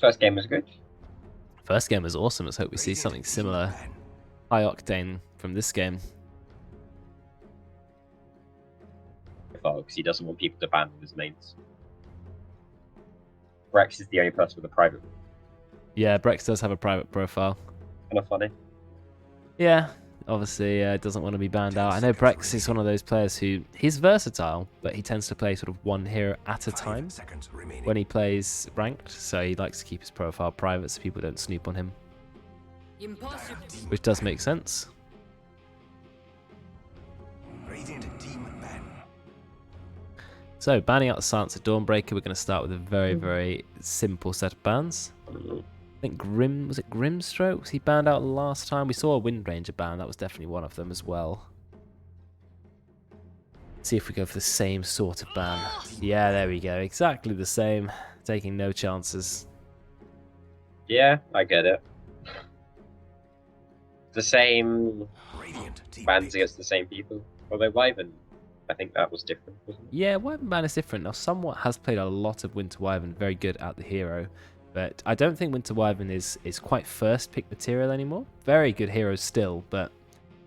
First game was good. First game was awesome. Let's hope we see something similar, high octane from this game. Because he doesn't want people to ban his mains. Rex is the only person with a private. Yeah, Brex does have a private profile. Kind of funny. Yeah, obviously doesn't want to be banned out. I know Brex is one of those players who, he's versatile, but he tends to play sort of one hero at a time when he plays ranked, so he likes to keep his profile private so people don't snoop on him. Impossible. Which does make sense. So, banning out the Silencer Dawnbreaker, we're going to start with a very, very simple set of bans. I think was it Grimstroke? Was he banned out last time? We saw a Wind Ranger ban, that was definitely one of them as well. See if we go for the same sort of ban. Yeah, there we go, exactly the same. Taking no chances. Yeah, I get it. The same bans against the same people. Although Wyvern, I think that was different, wasn't it? Yeah, Wyvern ban is different. Now, Somewhat has played a lot of Winter Wyvern, very good at the hero. But I don't think Winter Wyvern is quite first pick material anymore. Very good hero still, but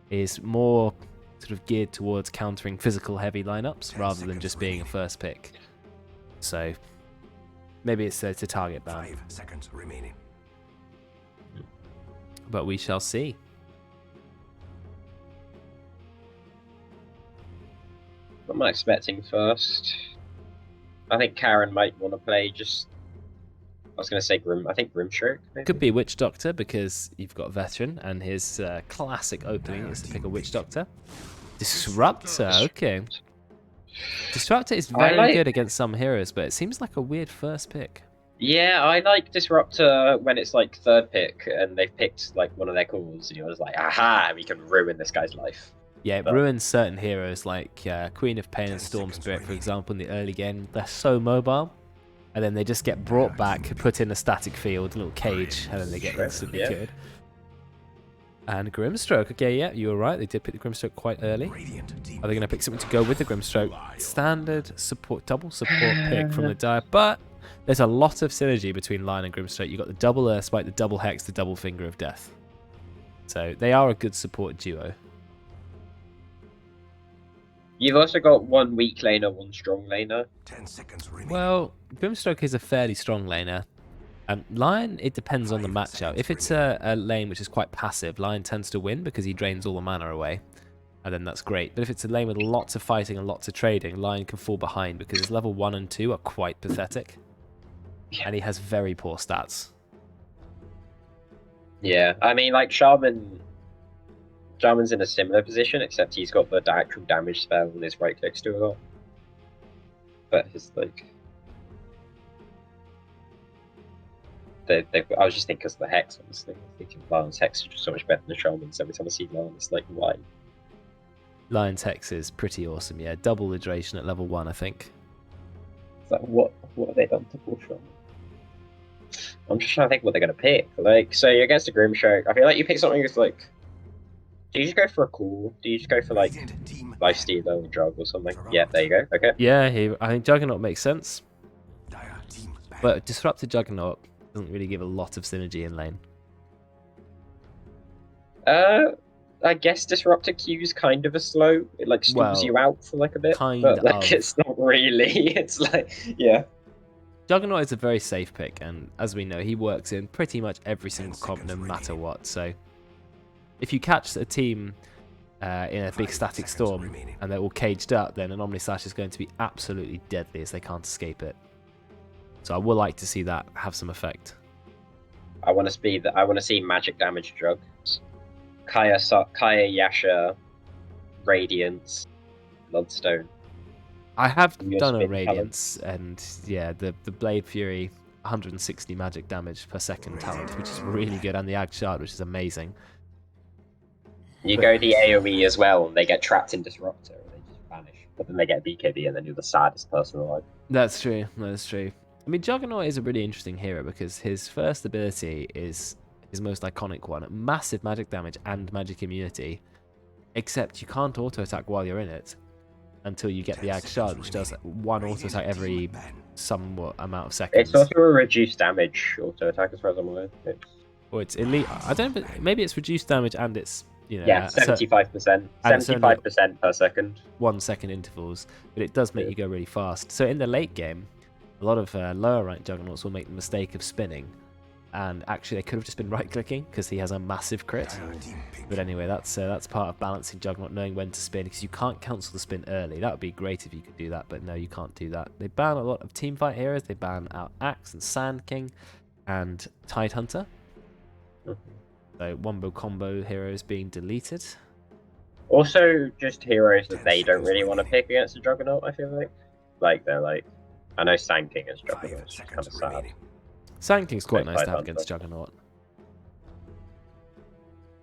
is more sort of geared towards countering physical heavy lineups rather than just being a first pick. So maybe it's a target ban. 5 seconds remaining. But we shall see. What am I expecting first? I think Karen might want to play just... I was going to say I think Grimstroke, maybe? Could be Witch Doctor because you've got Veteran and his classic opening is to pick a Witch Doctor. Disruptor, okay. Disruptor is very good against some heroes, but it seems like a weird first pick. Yeah, I like Disruptor when it's like third pick and they've picked like one of their calls and you're just like, aha, we can ruin this guy's life. Yeah, it ruins certain heroes like Queen of Pain and Storm Spirit, for example, in the early game. They're so mobile, and then they just get brought back, put in a static field, a little cage, and then they get instantly killed. And Grimstroke, okay, yeah, you were right. They did pick the Grimstroke quite early. Are they going to pick something to go with the Grimstroke? Standard support, double support pick from the Dire, but there's a lot of synergy between Lion and Grimstroke. You've got the double Earthspike, the double Hex, the double Finger of Death. So they are a good support duo. You've also got one weak laner, one strong laner. 10 seconds remaining. Well, Grimstroke is a fairly strong laner. Lion, it depends on the matchup. If it's a lane which is quite passive, Lion tends to win because he drains all the mana away. And then that's great. But if it's a lane with lots of fighting and lots of trading, Lion can fall behind because his level 1 and 2 are quite pathetic. And he has very poor stats. Yeah, I mean, like, Shaman's in a similar position, except he's got the actual damage spell and his right clicks do a lot. But his, like... I was just thinking because of the Hex, honestly. I think Lion's Hex is just so much better than Shaman's. Every time I see Lion, it's like, why? Lion's Hex is pretty awesome, yeah. Double the duration at level 1, I think. It's like, what have they done to poor Shaman? I'm just trying to think what they're going to pick. Like, so you're against a Grimstroke. I feel like you pick something that's like... Do you just go for a call? Do you just go for, like, Lifestealer or Jug or something? Yeah, there you go. Okay. Yeah, I think Juggernaut makes sense. But Disrupted Juggernaut doesn't really give a lot of synergy in lane. I guess Disruptor Q's kind of a slow. It, like, stools you out for, like, a bit. But, like, it's not really. It's like, yeah. Juggernaut is a very safe pick, and as we know, he works in pretty much every single comp no matter what, so... If you catch a team in a big static storm and they're all caged up, then Anomaly Slash is going to be absolutely deadly as they can't escape it. So I would like to see that have some effect. I want to see magic damage drugs. Kaya, Yasha, Radiance, Bloodstone. I have done a Radiance, and yeah, the Blade Fury 160 magic damage per second talent, which is really good, and the Ag Shard, which is amazing. You go the AoE as well, and they get trapped in Disruptor, and they just vanish. But then they get BKB, and then you're the saddest person alive. That's true. That's true. I mean, Juggernaut is a really interesting hero because his first ability is his most iconic one. Massive magic damage and magic immunity. Except you can't auto-attack while you're in it until you get the Ag Shard, which does one auto-attack every somewhat amount of seconds. It's also a reduced damage auto attack as far as I'm aware. Or it's elite. I don't know, maybe it's reduced damage and it's, you know, Yeah, 75%. and it's only 75% per second. 1 second intervals, but it does make you go really fast. So in the late game, a lot of lower ranked juggernauts will make the mistake of spinning, and actually they could have just been right clicking because he has a massive crit. But anyway, that's part of balancing juggernaut, knowing when to spin, because you can't cancel the spin early. That would be great if you could do that, but no, you can't do that. They ban a lot of teamfight heroes. They ban out Axe and Sand King and Tide Hunter. So wombo combo heroes being deleted. Also, just heroes that they don't really want to pick against a Juggernaut, I feel like. Like, they're like... I know Sand King is Juggernaut, it's just kind of sad. Sand King's quite nice to have Hunter. against Juggernaut.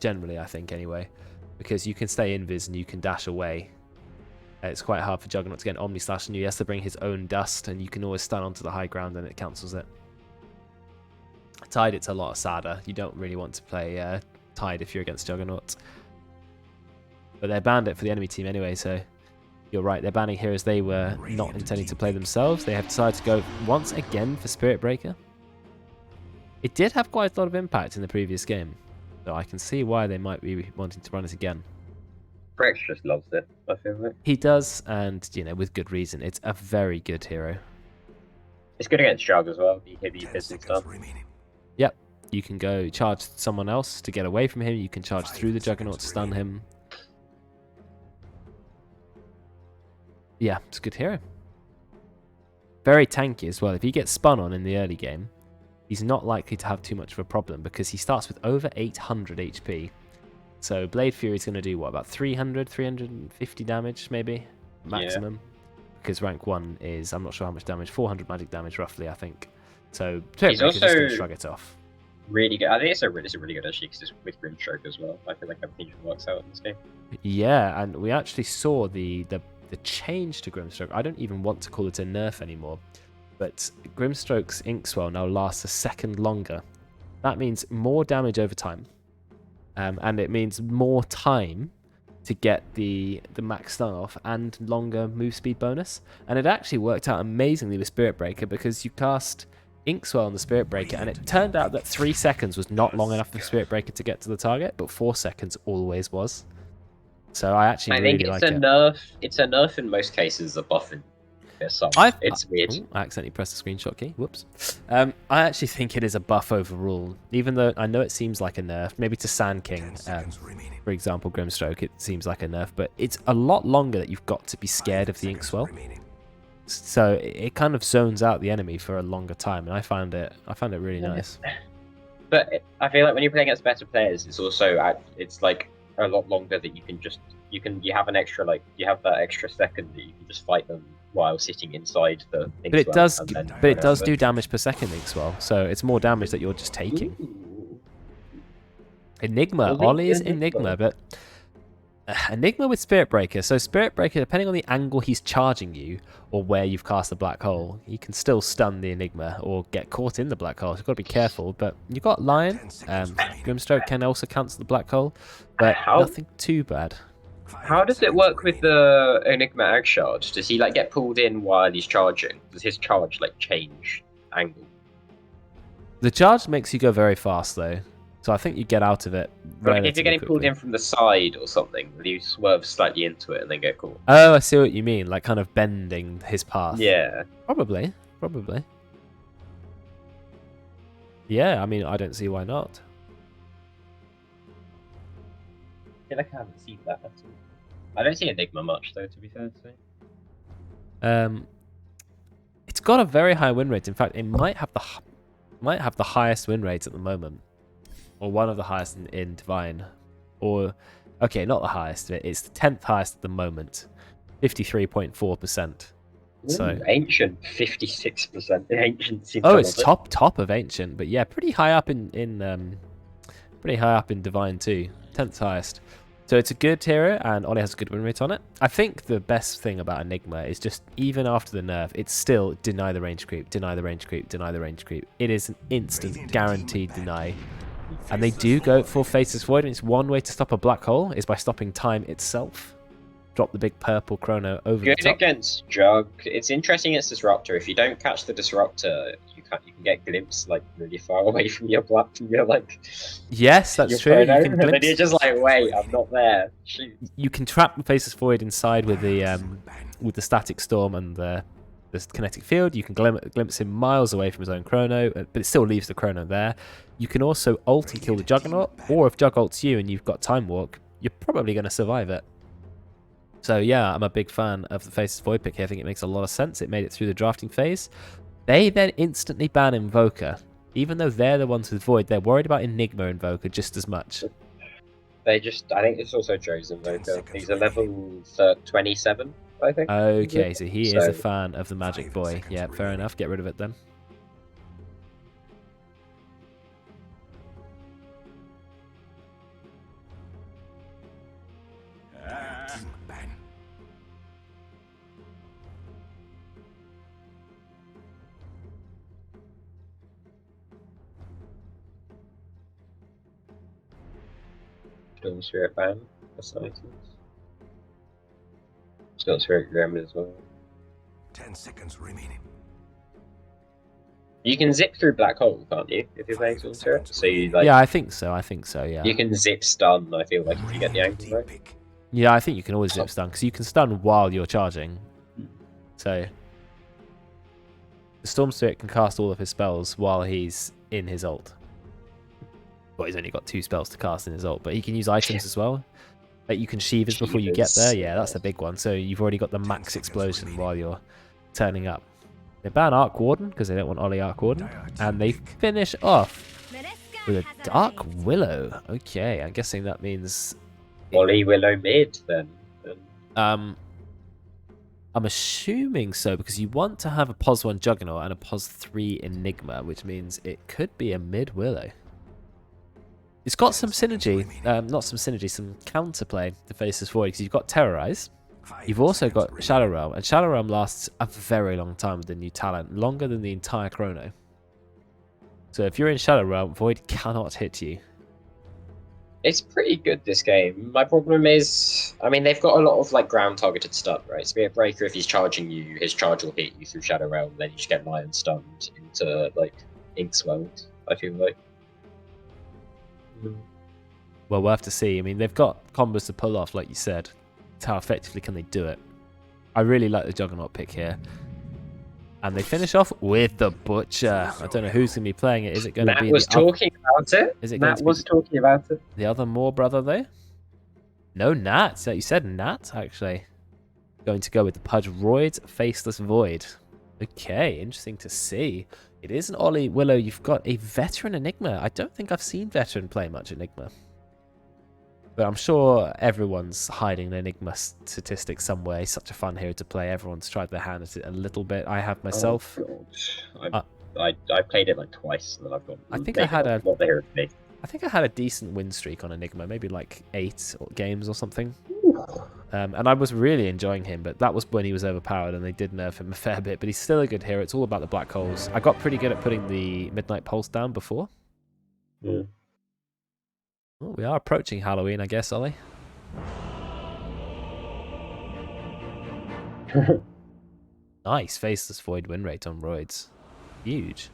Generally, I think, anyway. Because you can stay invis and you can dash away. It's quite hard for Juggernaut to get an Omni Slash on you. He has to bring his own dust, and you can always stand onto the high ground and it cancels it. Tide, it's a lot sadder. You don't really want to play Tide if you're against Juggernaut. But they banned it for the enemy team anyway, so you're right. They're banning heroes they were not intending to play themselves. They have decided to go once again for Spirit Breaker. It did have quite a lot of impact in the previous game, so I can see why they might be wanting to run it again. Brex just loves it, I feel like. He does, and, you know, with good reason. It's a very good hero. It's good against Jug as well. You hit the business stuff. Yep. You can go charge someone else to get away from him. You can charge through the Juggernaut to stun him. Yeah, it's a good hero. Very tanky as well. If he gets spun on in the early game, he's not likely to have too much of a problem because he starts with over 800 HP. So Blade Fury is going to do, what, about 300, 350 damage maybe? Maximum. Yeah. Because rank 1 is, I'm not sure how much damage, 400 magic damage roughly, I think. So he's also just going to shrug it off. Really good. I think it's a really good issue because it's with Grimstroke as well. I feel like everything works out in this game. Yeah, and we actually saw the change to Grimstroke. I don't even want to call it a nerf anymore, but Grimstroke's Inkswell now lasts a second longer. That means more damage over time, and it means more time to get the max stun off and longer move speed bonus. And it actually worked out amazingly with Spirit Breaker because you cast Inkswell on the Spirit Breaker, and it turned out that 3 seconds was not long enough for Spirit Breaker to get to the target, but 4 seconds always was. So I actually really like it. I think it's a nerf in most cases, a buff in some. It's weird. Ooh, I accidentally pressed the screenshot key. Whoops. I actually think it is a buff overall, even though I know it seems like a nerf. Maybe to Sand King, for example, Grimstroke, it seems like a nerf, but it's a lot longer that you've got to be scared of the Inkswell. So it kind of zones out the enemy for a longer time, and I found it really nice. But I feel like when you play against better players, it's also it's like a lot longer that you have an extra, like, you have that extra second that you can just fight them while sitting inside the Inkswell. But it does do damage per second, Inkswell, so it's more damage that you're just taking. Ooh. Enigma, Ollie is Enigma, but Enigma with Spirit Breaker. So Spirit Breaker, depending on the angle he's charging you or where you've cast the black hole, you can still stun the Enigma or get caught in the black hole. So you've got to be careful. But you've got Lion. Grimstroke can also cancel the black hole, but nothing too bad. How does it work with the Enigma Ag Shard? Does he like get pulled in while he's charging? Does his charge like change angle? The charge makes you go very fast though. So I think you get out of it. Like if you're getting pulled in from the side or something, will you swerve slightly into it and then get caught? Oh, I see what you mean. Like kind of bending his path. Yeah. Probably. Yeah, I mean, I don't see why not. I feel like I haven't seen that at all. I don't see Enigma much though, to be fair to say. It's got a very high win rate. In fact, it might have the highest win rate at the moment. Or one of the highest in Divine. Or, okay, not the highest. It's the 10th highest at the moment. 53.4%. So Ancient, 56%. Ancient seems it's top of Ancient. But yeah, pretty high up in Divine too. 10th highest. So it's a good hero, and Ollie has a good win rate on it. I think the best thing about Enigma is just, even after the nerf, it's still deny the range creep, deny the range creep, deny the range creep. It is an instant, guaranteed deny. And they do go for Faceless Void, and it's one way to stop a black hole is by stopping time itself. drop the big purple chrono over Good the top. against Jug. It's interesting against Disruptor. If you don't catch the Disruptor, you can get glimpsed like really far away from your like. Yes, that's your true. photo, You can and then glimpse. you're just like, wait, I'm not there. Shoot. You can trap the Faceless Void inside with the static storm and the kinetic field. You can glimpse him miles away from his own chrono, but it still leaves the chrono there. You can also ult and kill the Juggernaut, or if Jug ults you and you've got Time Walk, you're probably going to survive it. So yeah, I'm a big fan of the Faceless Void pick here. I think it makes a lot of sense. It made it through the drafting phase. They then instantly ban Invoker. Even though they're the ones with Void, they're worried about Enigma Invoker just as much. I think it's also Joe's Invoker. He's a level 27, I think. Okay, so he is a fan of the Magic Boy. Yeah, fair enough. Get rid of it then. Storm Spirit ban. That's nice. Storm Spirit Grim as well. 10 seconds remaining. You can zip through Black Hole, can't you? If you're playing Storm Spirit, so you like. Yeah, I think so. I think so. Yeah. You can zip stun. I feel like if you get the angle right. Yeah, I think you can always zip stun because you can stun while you're charging. So the Storm Spirit can cast all of his spells while he's in his ult. Well, he's only got 2 spells to cast in his ult, but he can use items as well. Like you can Shivas before you get there. Yeah, that's a big one. So you've already got the max explosion while you're turning up. They ban Arc Warden because they don't want Ollie Arc Warden, and they finish off with a Dark Willow. Okay, I'm guessing that means Ollie Willow mid then. I'm assuming so because you want to have a POS 1 Juggernaut and a POS 3 Enigma, which means it could be a mid Willow. It's got some synergy, not some synergy, some counterplay to Faceless Void because you've got Terrorize. You've also got Shadow Realm, and Shadow Realm lasts a very long time with the new talent, longer than the entire chrono. So if you're in Shadow Realm, Void cannot hit you. It's pretty good, this game. My problem is, I mean, they've got a lot of like ground targeted stuff, right? Spirit Breaker, if he's charging you, his charge will hit you through Shadow Realm, then you just get Lion stunned into like Inkswelled, I feel like. Well, we'll have to see. I mean, they've got combos to pull off, like you said. It's how effectively can they do it? I really like the Juggernaut pick here. And they finish off with the Butcher. I don't know who's going to be playing it. Is it going to be Matt was talking about it. Is it Matt was talking about it. The other Moor brother, though? No, Nat. So you said Nat, actually. Going to go with the Pudge Roid, Faceless Void. Okay, interesting to see. It is an Ollie Willow. You've got a veteran Enigma. I don't think I've seen veteran play much Enigma. But I'm sure everyone's hiding an Enigma statistic somewhere. He's such a fun hero to play. Everyone's tried their hand at it a little bit. I have myself. Oh, I played it like twice, and then I've got. I think I had a. Not the hero to me. I think I had a decent win streak on Enigma, maybe like 8 games or something. And I was really enjoying him, but that was when he was overpowered, and they did nerf him a fair bit. But he's still a good hero. It's all about the black holes. I got pretty good at putting the Midnight Pulse down before. Yeah. Well, we are approaching Halloween, I guess, Ollie. Nice Faceless Void win rate on Roids. Huge.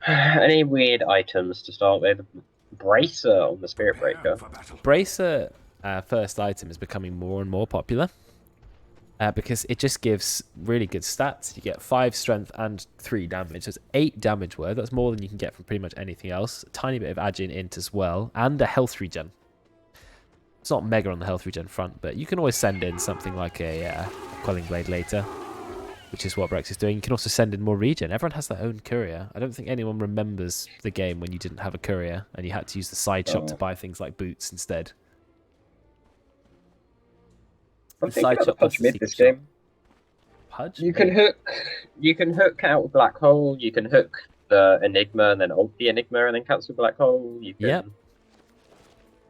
Any weird items to start with? Bracer on the Spirit Breaker. Bracer first item is becoming more and more popular. Because it just gives really good stats. You get 5 strength and 3 damage. So it's 8 damage worth. That's more than you can get from pretty much anything else. A tiny bit of Agi and Int as well. And a health regen. It's not mega on the health regen front, but you can always send in something like a Quelling Blade later. Which is what Brex is doing. You can also send in more regen. Everyone has their own courier. I don't think anyone remembers the game when you didn't have a courier. And you had to use the side shop to buy things like boots instead. I'm thinking of the Pudge mid this game. Pudge? You can hook out Black Hole, you can hook the Enigma and then ult the Enigma and then cancel Black Hole. You can, yep.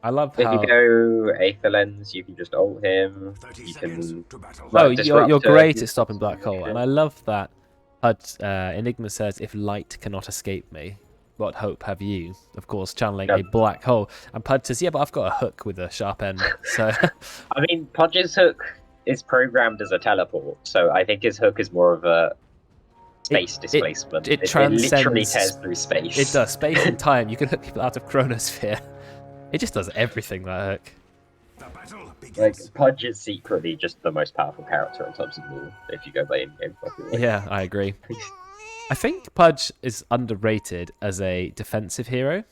I love if how... you go Aether Lens, you can just ult him. You can... Oh, you're great at stopping Black Hole. And I love that Enigma says, if light cannot escape me. what hope have you? Of course, channeling a black hole. And Pudge says, yeah, but I've got a hook with a sharp end. So I mean, Pudge's hook is programmed as a teleport, so I think his hook is more of a space displacement. It literally transcends- tears through space. it does. Space and time. You can hook people out of Chronosphere. It just does everything, that hook. The battle begins. Like, Pudge is secretly just the most powerful character in terms of lore, if you go by in-game popularity. Yeah, I agree. I think Pudge is underrated as a defensive hero.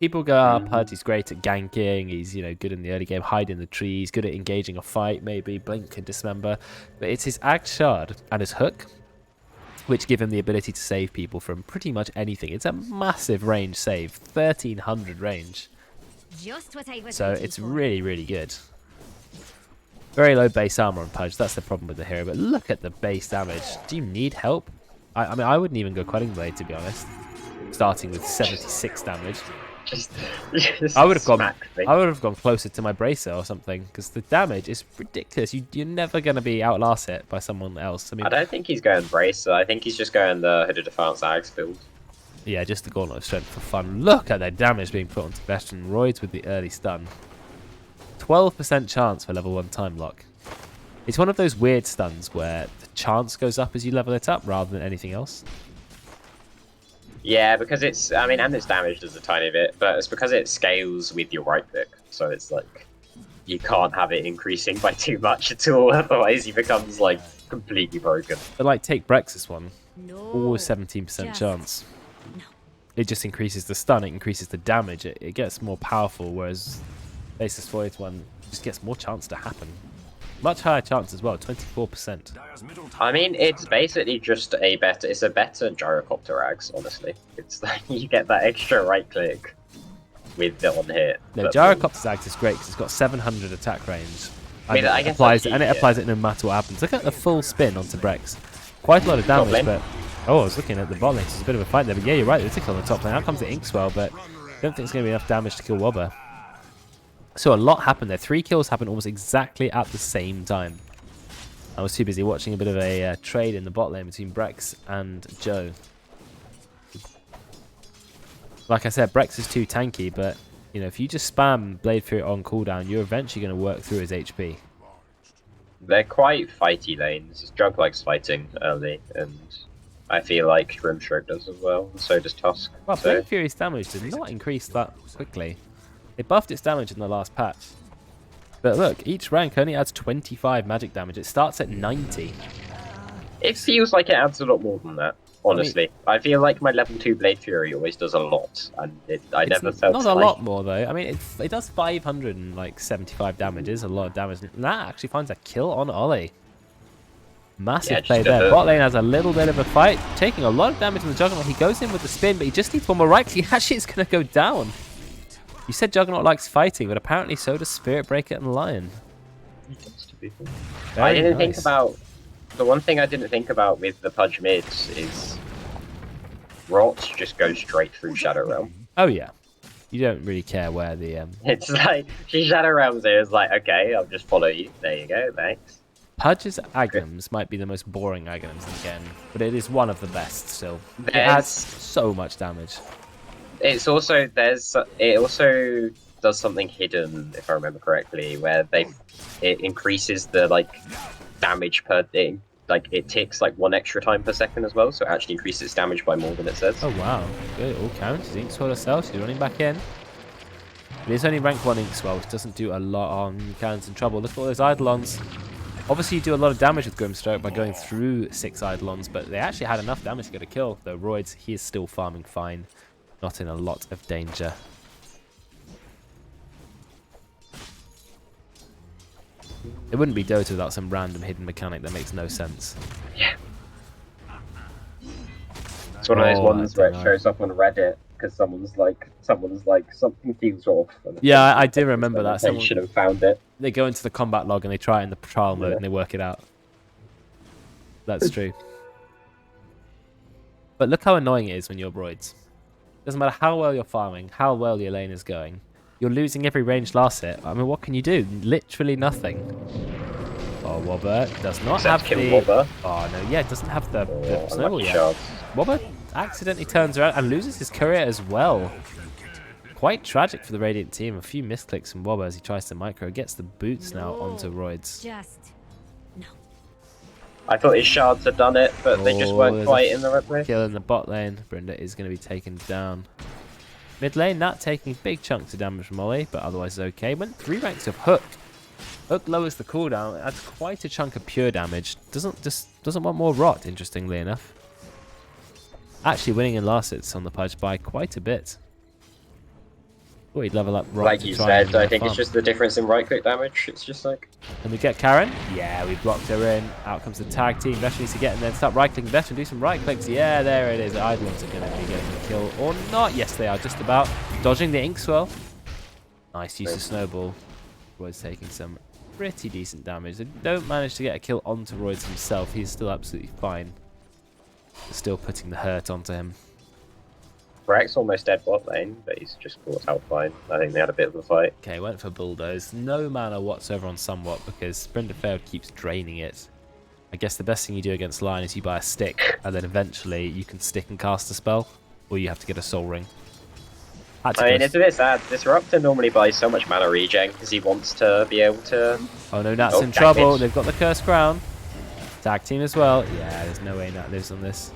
People go, oh, Pudge, he's great at ganking, he's, you know, good in the early game, hide in the trees, good at engaging a fight, maybe, blink and dismember. But it's his Ag Shard and his hook, which give him the ability to save people from pretty much anything. It's a massive range save, 1300 range. Just what I was So waiting it's for. really, really good. Very low base armor on Pudge, that's the problem with the hero, but look at the base damage. Do you need help? I mean, I wouldn't even go Quelling Blade, to be honest. Starting with 76 damage. I would have gone closer to my Bracer or something, because the damage is ridiculous. You're never going to be outlasted by someone else. I mean, I don't think he's going Bracer. I think he's just going the Hooded Defiance Ags build. yeah, just the Gauntlet of Strength for fun. Look at the damage being put onto Veteran Roids with the early stun. 12% chance for level 1 time lock. It's one of those weird stuns where the chance goes up as you level it up rather than anything else. Yeah, because it's, I mean, and it's damaged as a tiny bit, but it's because it scales with your right click. So it's like, you can't have it increasing by too much at all, otherwise he becomes, like, completely broken. But like, take Brex's one. No. Always 17% Just chance. no. It just increases the stun, it increases the damage, it gets more powerful, whereas Basis Void one just gets more chance to happen. Much higher chance as well, 24%. Dire's middle tower I mean, it's basically just a better gyrocopter Ags, honestly. It's like, you get that extra right click with the on hit. No, but- Gyrocopter's Axe is great because it's got 700 attack range. I mean, And I it guess applies, that's and it easier. applies it no matter what happens. Look at the full spin onto Brex. Quite a lot of Top damage, lane. but... Oh, I was looking at the bot lane, so it's a bit of a fight there. But yeah, you're right, there's a kill on the top lane. Out comes the Inkswell, but I don't think it's going to be enough damage to kill Wobber. So a lot happened there. 3 kills happened almost exactly at the same time. I was too busy watching a bit of a trade in the bot lane between Brex and Joe. Like I said, Brex is too tanky, but you know, if you just spam Blade Fury on cooldown, you're eventually going to work through his HP. They're quite fighty lanes. Jug likes fighting early, and I feel like Grimstroke does as well, and so does Tusk. Well, So, Blade Fury's damage did not increase that quickly. It buffed its damage in the last patch. But look, each rank only adds 25 magic damage. It starts at 90. it feels like it adds a lot more than that, honestly. I feel like my level 2 Blade Fury always does a lot, and I never It's felt not like... a lot more though. I mean, it does 575 damage. It is a lot of damage. And that actually finds a kill on Ollie. Massive Yeah, play just there. a- Bot lane has a little bit of a fight, taking a lot of damage on the Juggernaut. He goes in with the spin, but he just needs one more right click. Actually, it's going to go down. You said Juggernaut likes fighting, but apparently so does Spirit Breaker and Lion. I I didn't think about... The one thing I didn't think about with the Pudge mids is... Rot just goes straight through Shadow Realm. Oh yeah, you don't really care where the It's like, she Shadow Realms there, it's like, okay, I'll just follow you. There you go, thanks. Pudge's Aghanims might be the most boring Aghanims again, but it is one of the best still. It There's- adds so much damage. It's also, it also does something hidden, if I remember correctly, where it increases the, like, damage per, it ticks, like, 1 extra time per second as well, so it actually increases its damage by more than it says. Oh wow, good, all counts. She's Inkswell herself, she's running back in. It is only rank 1 Inkswell, which doesn't do a lot on Karen's in trouble. Look at all those Eidolons. Obviously you do a lot of damage with Grimstroke by going through 6 Eidolons, but they actually had enough damage to get a kill. Though Roids, he is still farming fine, not in a lot of danger. It wouldn't be Dota without some random hidden mechanic that makes no sense. Yeah. It's one of those Oh, ones I where it dunno. shows up on Reddit, because someone's like, something feels off. And Yeah, I do remember that. They should have found it. They go into the combat log and they try it in the trial mode Yeah. and they work it out. That's true. But look how annoying it is when you're Broids. Doesn't matter how well you're farming, how well your lane is going. You're losing every ranged last hit. I mean, what can you do? Literally nothing. Oh, Wobber does not Except have kill the... Wobber. Oh, no, yeah, it doesn't have the Oh, snowball unlucky yet. shards. Wobber accidentally turns around and loses his courier as well. Quite tragic for the Radiant team. A few misclicks from Wobber as he tries to micro. Gets the boots now onto Roids. Just no. I thought his shards had done it, but they just weren't there's quite a in the right way. Kill in the bot lane. Brenda is going to be taken down. Mid lane, Nat taking big chunks of damage from Ollie, but otherwise okay. Went 3 ranks of Hook. Hook lowers the cooldown. Adds quite a chunk of pure damage. Doesn't want more rot, interestingly enough. Actually winning in last hits on the Pudge by quite a bit. Oh, he'd level up rot. Like you said, I think it's just the difference in right-click damage. It's just like... And we get Karen. Yeah, we blocked her in. Out comes the tag team. Veteran needs to get in there and start right-clicking. Veteran, do some right-clicks. Yeah, there it is. Eidolons are going to be getting the kill or not. Yes, they are. Just about. Dodging the Inkswell. Nice use of Snowball. Roy's taking some pretty decent damage. They don't manage to get a kill onto Royds himself. He's still absolutely fine. They're still putting the hurt onto him. Brack's almost dead bot lane, but he's just caught out fine. I think they had a bit of a fight. Okay, went for Bulldoze. No mana whatsoever on Somewhat because Brenda Failed keeps draining it. I guess the best thing you do against Lion is you buy a stick, and then eventually you can stick and cast a spell, or you have to get a Soul Ring. I mean, it's a bit sad. Disruptor normally buys so much mana regen because he wants to be able to... Oh no, Nat's in trouble. They've got the Cursed Crown. Tag team as well. Yeah, there's no way Nat lives on this.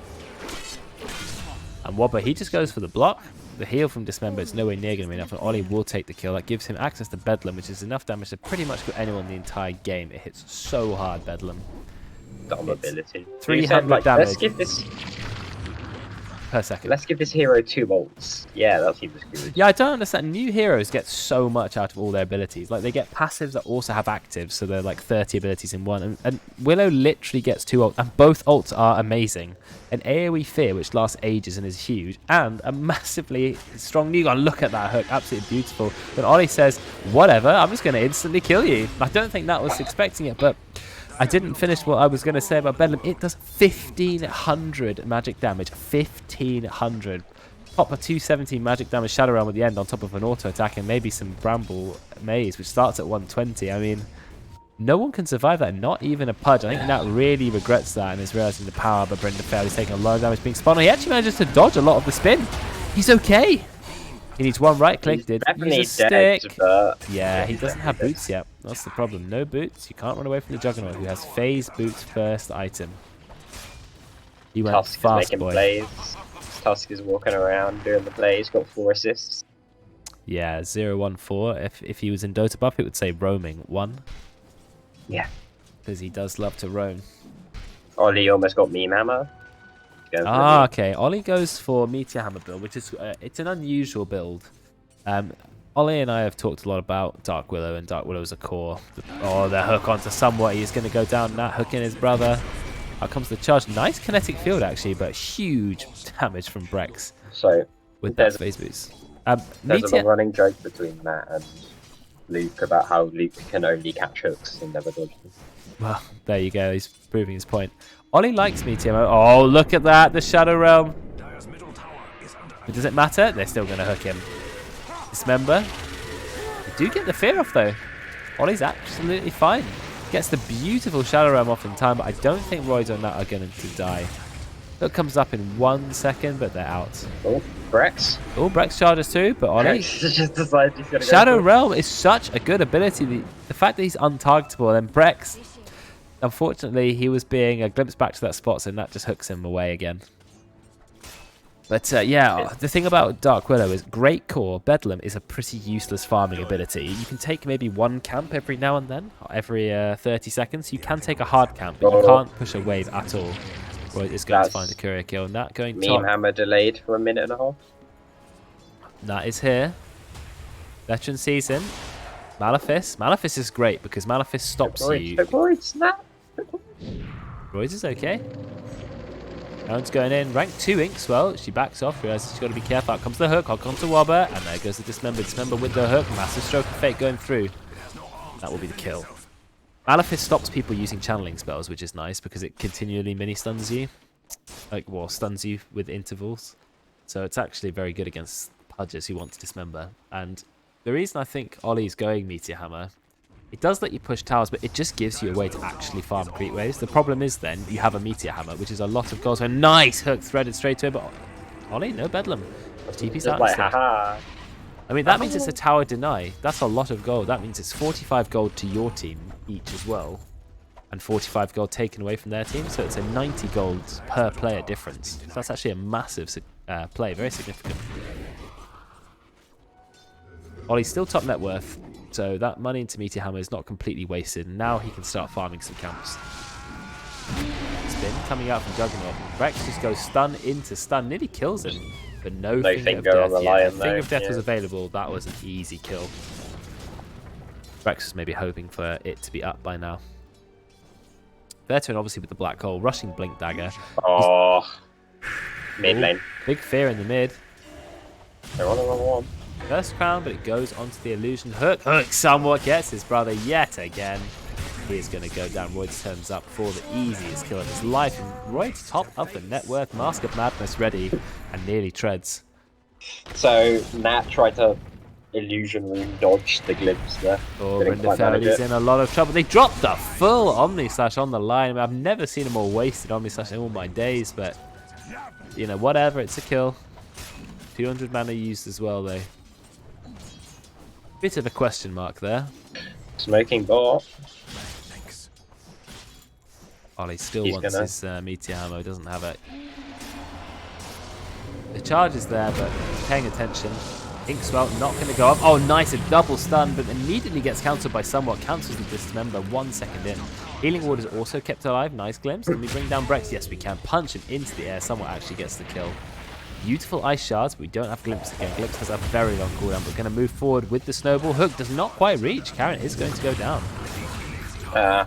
And Wobber, he just goes for the block. The heal from Dismember is nowhere near going to be enough, and Ollie will take the kill. That gives him access to Bedlam, which is enough damage to pretty much kill anyone in the entire game. It hits so hard, Bedlam. Dumb ability. 300 damage. Let's give this... Per second. Let's give this hero 2 bolts. Yeah, that seems good. Yeah, I don't understand. New heroes get so much out of all their abilities. Like, they get passives that also have actives, so they're like 30 abilities in one. And Willow literally gets 2 ults, and both ults are amazing. An AoE Fear, which lasts ages and is huge, and a massively strong new gun. Look at that hook, absolutely beautiful. But Ollie says, whatever, I'm just going to instantly kill you. I don't think Nat was expecting it, but... I didn't finish what I was going to say about Bedlam. It does 1,500 magic damage. 1,500. Pop a 217 magic damage Shadow Realm at the end on top of an auto attack and maybe some Bramble Maze, which starts at 120. I mean, no one can survive that, not even a Pudge. I think Nat really regrets that and is realizing the power, but Brenda Failed is taking a lot of damage being spun. He actually manages to dodge a lot of the spin. He's okay. He needs one right click, did use a stick. Yeah, he doesn't have boots yet. That's the problem. No boots. You can't run away from the Juggernaut, who has phase boots first item. He went Tusk fast, is making boy. plays. Tusk is walking around doing the plays. Got 4 assists. Yeah, 014. If he was in Dota buff, it would say roaming 1. Yeah. Because he does love to roam. Ollie almost got meme hammer. Ah, okay. Ollie goes for Meteor Hammer build, which is it's an unusual build. Ollie and I have talked a lot about Dark Willow, and Dark Willow is a core. The hook onto Somewhat. He's going to go down that, hooking his brother. Out comes the charge. Nice kinetic field, actually, but huge damage from Brex. So, with that phase boost. There's a running joke between Matt and Luke about how Luke can only catch hooks and never dodge them. Well, there you go. He's proving his point. Ollie likes Meteor. Oh, look at that. The Shadow Realm. But does it matter? They're still going to hook him. Dismember. They do get the fear off, though. Ollie's absolutely fine. Gets the beautiful Shadow Realm off in time, but I don't think Royds or Nat are going to die. Hook comes up in 1 second, but they're out. Oh, Brex. Oh, Brex charges too, but Ollie... just decides he's going to Shadow Realm is such a good ability. The fact that he's untargetable, and Brex... Unfortunately, he was being glimpsed back to that spot, so that just hooks him away again. But yeah, the thing about Dark Willow is great core. Bedlam is a pretty useless farming ability. You can take maybe 1 camp every now and then, every 30 seconds. You can take a hard camp, but you can't push a wave at all. Roy is going to find a courier kill, and that going top. Meme hammer delayed for 1.5 minutes. That is here. Veteran season. Malefice. Malefice is great because Malefice stops you. Royds is okay. Round's going in. Rank 2 Inkswell. She backs off. Realizes she's got to be careful. Out comes the hook. Hook onto Wobber. And there goes the Dismember. Dismember with the hook. Massive stroke of fate going through. That will be the kill. Malefice stops people using channeling spells, which is nice because it continually mini-stuns you. Stuns you with intervals. So it's actually very good against Pudges who want to Dismember. And the reason I think Ollie's going Meteor Hammer It does let you push towers, but it just gives you a way to actually farm creep waves. The problem is then you have a meteor hammer, which is a lot of gold. So nice hook threaded straight to it, but Ollie, no bedlam. TP's Just out like, instead. haha. I mean, that means it's a tower deny. That's a lot of gold. That means it's 45 gold to your team each as well, and 45 gold taken away from their team. So it's a 90 gold per player difference. So that's actually a massive play, very significant. Ollie's still top net worth, so that money into Meteor Hammer is not completely wasted. And now he can start farming some camps. Spin coming out from Juggernaut. Rex just goes stun into stun, nearly kills him. But no finger of death. On the lion, finger of death was available. That was an easy kill. Rex was maybe hoping for it to be up by now. Veteran obviously with the black hole, rushing Blink Dagger. Oh, mid lane. Big fear in the mid. They're on the wrong one. First crown, but it goes onto the illusion hook. Hook somewhat gets his brother yet again. He is going to go down. Royd's turns up for the easiest kill of his life. And Royd's top of the net worth, Mask of Madness ready, and nearly treads. So Nat tried to illusion room dodge the glimpse there. Oh, Rinderfeld's in a lot of trouble. They dropped the full Omni Slash on the line. I mean, I've never seen a more wasted Omni Slash in all my days, but you know, whatever, it's a kill. 200 mana used as well, though. Bit of a question mark there. Smoking bot. Ollie still wants his Meteor Hammer, doesn't have it. The charge is there, but paying attention. Inkswell not going to go up. Oh, nice, a double stun, but immediately gets cancelled by somewhat. Cancels the dismember 1 second in. Healing Ward is also kept alive. Nice glimpse. Can we bring down Brex? Yes, we can. Punch him into the air. Somewhat actually gets the kill. Beautiful ice shards, but we don't have Glimpse again. Glimpse has a very long cooldown. We're going to move forward with the snowball. Hook does not quite reach. Karen is going to go down.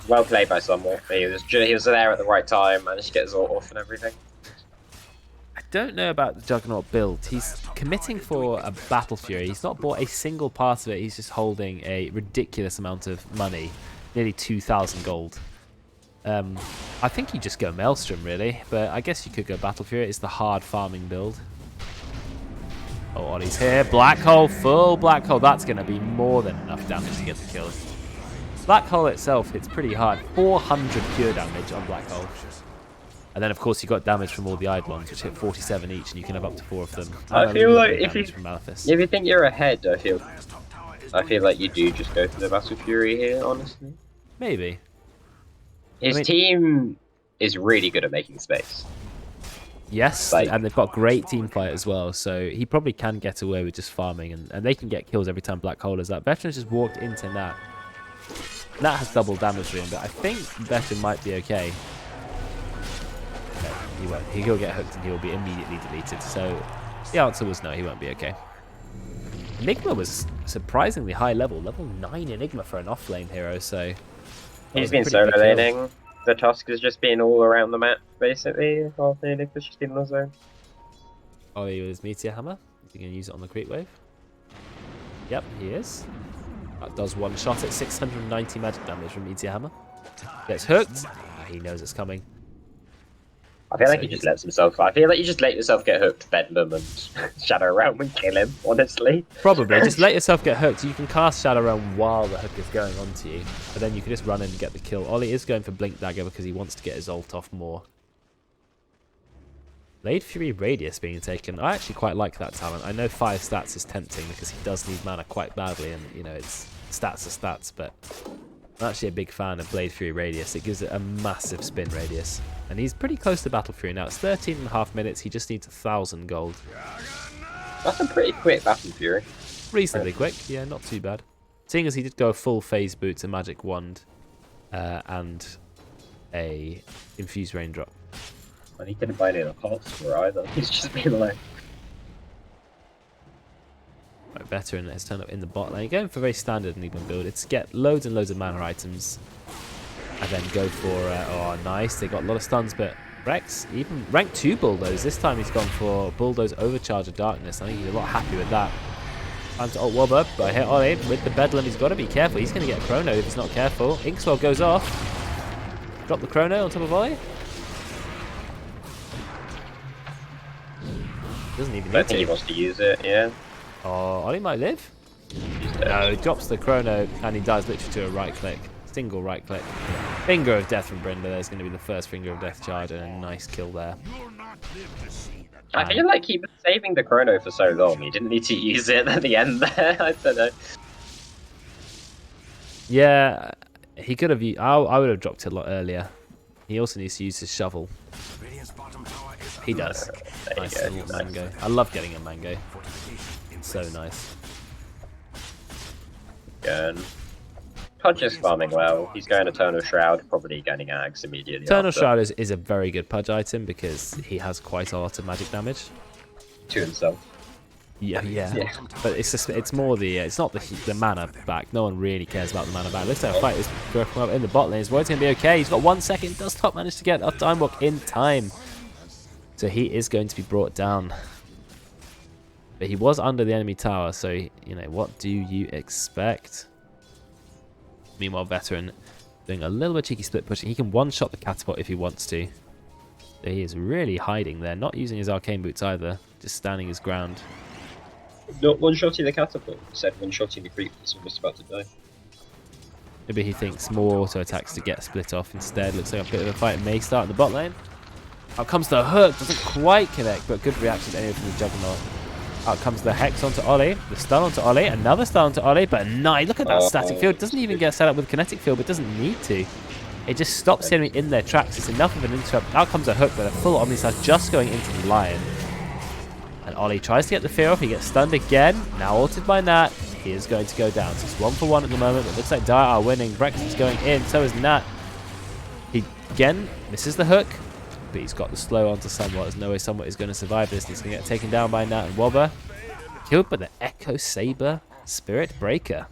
Well played by Somewhat. He was there at the right time, managed to get his ult off and everything. I don't know about the Juggernaut build. He's committing for a Battle Fury. He's not bought a single part of it. He's just holding a ridiculous amount of money. Nearly 2,000 gold. I think you just go Maelstrom, really. But I guess you could go Battle Fury. It's the hard farming build. Oh, Ollie's here. Black Hole, full Black Hole. That's going to be more than enough damage to get the kill. Black Hole itself hits pretty hard. 400 pure damage on Black Hole. And then, of course, you got damage from all the Eidolons, which hit 47 each, and you can have up to 4 of them. I feel like if you think you're ahead, I feel like you do just go for the Battle Fury here, honestly. Maybe. His team is really good at making space. Yes, and they've got great team fight as well, so he probably can get away with just farming, and they can get kills every time Black Hole is up. Veteran's just walked into Nat. Nat has double damage to him, but I think Veteran might be okay. No, he won't. He'll get hooked and he'll be immediately deleted, so the answer was no, he won't be okay. Enigma was surprisingly high level 9 Enigma for an offlane hero, so... He's been solo laning. The Tusk has just been all around the map, basically, while the Enigma's just been in the zone. Ollie with his Meteor Hammer. Is he going to use it on the creep wave? Yep, he is. That does one shot at 690 magic damage from Meteor Hammer. Gets hooked. He knows it's coming. I feel like he just lets himself. I feel like you just let yourself get hooked, bend them, and Shadow Realm and kill him. Honestly, probably just let yourself get hooked. You can cast Shadow Realm while the hook is going onto you, but then you can just run in and get the kill. Ollie is going for Blink Dagger because he wants to get his ult off more. Blade Fury Radius being taken. I actually quite like that talent. I know 5 stats is tempting because he does need mana quite badly, and you know it's stats are stats, but I'm actually a big fan of Blade Fury Radius. It gives it a massive spin radius. And he's pretty close to Battle Fury now. It's 13.5 minutes. He just needs 1,000 gold. That's a pretty quick Battle Fury. Reasonably quick. Yeah, not too bad. Seeing as he did go a full phase boots, a magic wand, and a infused raindrop. And he didn't buy any of the parts for either. He's just been like... Right, Veteran has turned up in the bot lane. Going for a very standard Enigma build. It's get loads and loads of mana items. And then go for, oh nice, they got a lot of stuns, but Rex, even rank 2 Bulldoze, this time he's gone for Bulldoze Overcharge of Darkness. I think he's a lot happy with that. Time to ult Wob up, but hit Ollie with the Bedlam, he's got to be careful, he's going to get a Chrono if he's not careful. Inkswell goes off, drop the Chrono on top of Ollie. Doesn't even need I think he wants to use it, yeah. Oh, Ollie might live. He's No, he drops the chrono and he dies literally to a right click. Single right click. Finger of death from Brenda. There's going to be the first finger of death charge and a nice kill there. I feel like he was saving the chrono for so long. He didn't need to use it at the end there. I don't know. Yeah, he could have. I would have dropped it a lot earlier. He also needs to use his shovel. He does. Nice little mango. I love getting a mango. It's so nice. Good. Pudge is farming well. He's going Eternal Shroud, probably getting Ags immediately Eternal after. Shroud is a very good Pudge item because he has quite a lot of magic damage. To himself. Yeah. But it's more the it's not the mana back. No one really cares about the mana back. Let's have a fight. Is working up in the bot lane. His Void's gonna be okay. He's got 1 second. Does not manage to get a time walk in time, so he is going to be brought down. But he was under the enemy tower, so you know what do you expect? Meanwhile, Veteran doing a little bit cheeky split pushing. He can one-shot the catapult if he wants to. So he is really hiding there, not using his arcane boots either, just standing his ground. Not one-shotting the catapult. Said one-shotting the creep that's almost about to die. Maybe he thinks more auto attacks to get split off instead. Looks like a bit of a fight may start in the bot lane. Out comes the hook, doesn't quite connect, but good reaction anyway from the Juggernaut. Out comes the Hex onto Ollie, the stun onto Ollie, another stun onto Ollie, but nice. Look at that static field. Doesn't even get set up with kinetic field, but doesn't need to. It just stops the enemy in their tracks. It's enough of an interrupt. Out comes a hook with a full Omnislash just going into the Lion. And Ollie tries to get the fear off. He gets stunned again. Now ulted by Nat. He is going to go down. So it's 1-for-1 at the moment. It looks like Dire are winning. Brexit's going in. So is Nat. He again misses the hook. But he's got the slow onto Somewhat. There's no way Somewhat is going to survive this. He's going to get taken down by Nat and Wobber. Killed by the Echo Saber Spirit Breaker.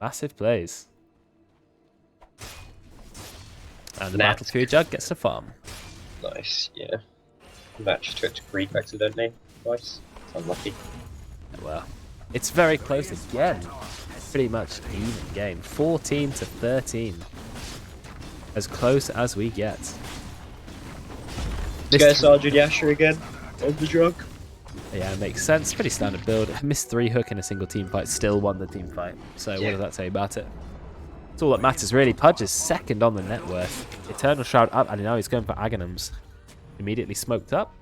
Massive plays. And the Nat. Battle Fury Jug gets the farm. Nice, yeah. Match took to creep accidentally twice. It's unlucky. Well, it's very close again. Pretty much even game. 14-13. As close as we get. Let's go Sergeant Yasher again on the drug. Yeah, it makes sense. Pretty standard build. Missed 3 hook in a single team fight. Still won the team fight. So what does that say about it? It's all that matters really. Pudge is second on the net worth. Eternal Shroud up, and now he's going for Aghanim's. Immediately smoked up.